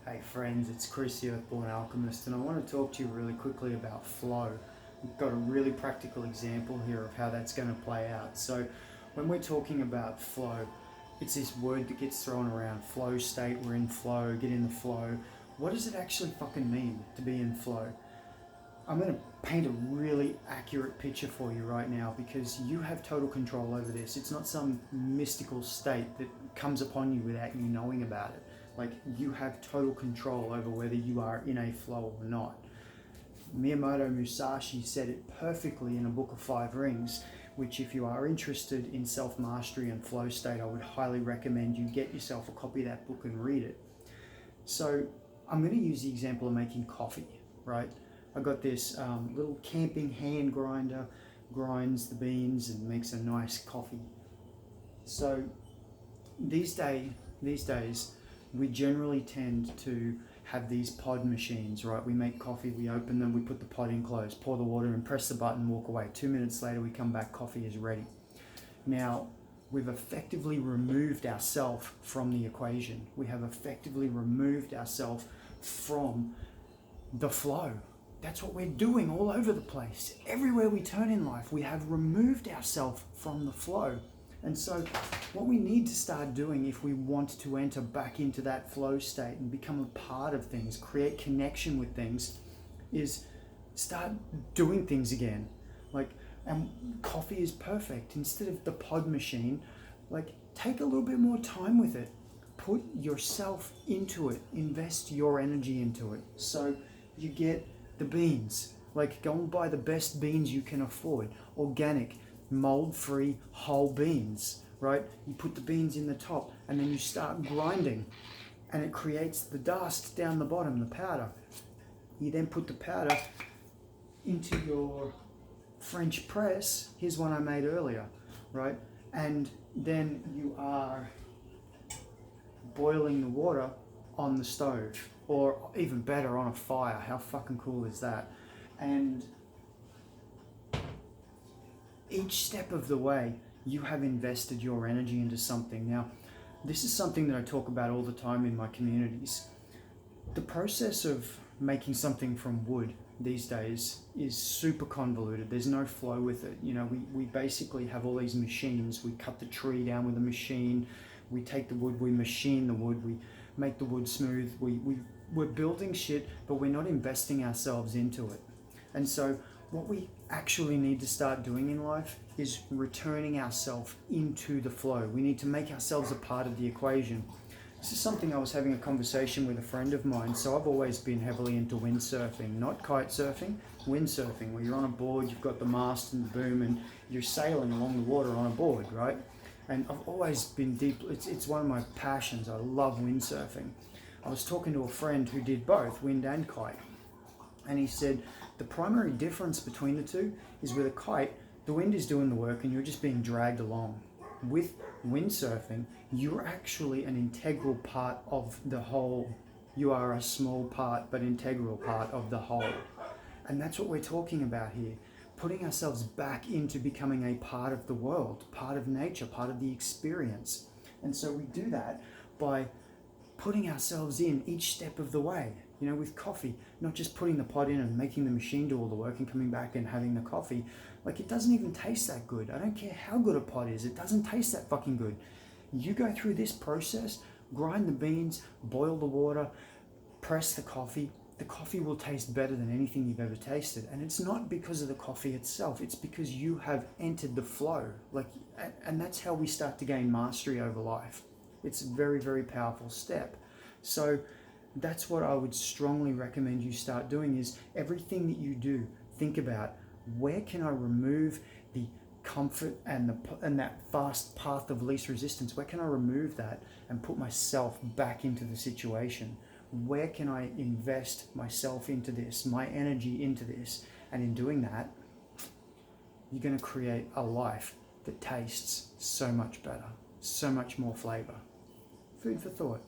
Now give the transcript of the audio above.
Hey friends, it's Chris, the Earthborn Alchemist, and I want to talk to you really quickly about flow. We've got a really practical example here of how that's going to play out. So when we're talking about flow, it's this word that gets thrown around, flow state, we're in flow, get in the flow. What does it actually fucking mean to be in flow? I'm going to paint a really accurate picture for you right now because you have total control over this. It's not some mystical state that comes upon you without you knowing about it. Like, you have total control over whether you are in a flow or not. Miyamoto Musashi said it perfectly in a book of 5 rings, which if you are interested in self-mastery and flow state, I would highly recommend you get yourself a copy of that book and read it. So I'm going to use the example of making coffee, right? I got this little camping hand grinder, grinds the beans and makes a nice coffee. So these days, we generally tend to have these pod machines, right? We make coffee, we open them, we put the pod in close, pour the water in, press the button, walk away. 2 minutes later, we come back, coffee is ready. Now, we've effectively removed ourselves from the equation. We have effectively removed ourselves from the flow. That's what we're doing all over the place. Everywhere we turn in life, we have removed ourselves from the flow. And so what we need to start doing if we want to enter back into that flow state and become a part of things, create connection with things, is start doing things again. And coffee is perfect. Instead of the pod machine, take a little bit more time with it. Put yourself into it. Invest your energy into it. So you get the beans. Go and buy the best beans you can afford. Organic, mold-free, whole beans, right? You put the beans in the top and then you start grinding and it creates the dust down the bottom, the powder. You then put the powder into your French press. Here's one I made earlier, right? And then you are boiling the water on the stove, or even better, on a fire. How fucking cool is that? And each step of the way, you have invested your energy into something. Now, this is something that I talk about all the time in my communities. The process of making something from wood these days is super convoluted. There's no flow with it. We basically have all these machines. We cut the tree down with a machine. We take the wood, we machine the wood, we make the wood smooth. We're building shit, but we're not investing ourselves into it. And so what we actually need to start doing in life is returning ourselves into the flow. We need to make ourselves a part of the equation. This is something I was having a conversation with a friend of mine. So I've always been heavily into windsurfing, not kite surfing, windsurfing, where you're on a board, you've got the mast and the boom, and you're sailing along the water on a board, right? And I've always been it's one of my passions. I love windsurfing. I was talking to a friend who did both, wind and kite. And he said, the primary difference between the two is with a kite, the wind is doing the work and you're just being dragged along. With windsurfing, you're actually an integral part of the whole. You are a small part, but integral part of the whole. And that's what we're talking about here. Putting ourselves back into becoming a part of the world, part of nature, part of the experience. And so we do that by putting ourselves in each step of the way. With coffee, not just putting the pot in and making the machine do all the work and coming back and having the coffee. It doesn't even taste that good. I don't care how good a pot is. It doesn't taste that fucking good. You go through this process, grind the beans, boil the water, press the coffee. The coffee will taste better than anything you've ever tasted. And it's not because of the coffee itself. It's because you have entered the flow. And that's how we start to gain mastery over life. It's a very, very powerful step. So that's what I would strongly recommend you start doing, is everything that you do, think about, where can I remove the comfort and that fast path of least resistance? Where can I remove that and put myself back into the situation? Where can I invest myself into this, my energy into this? And in doing that, you're going to create a life that tastes so much better, so much more flavor. Food for thought.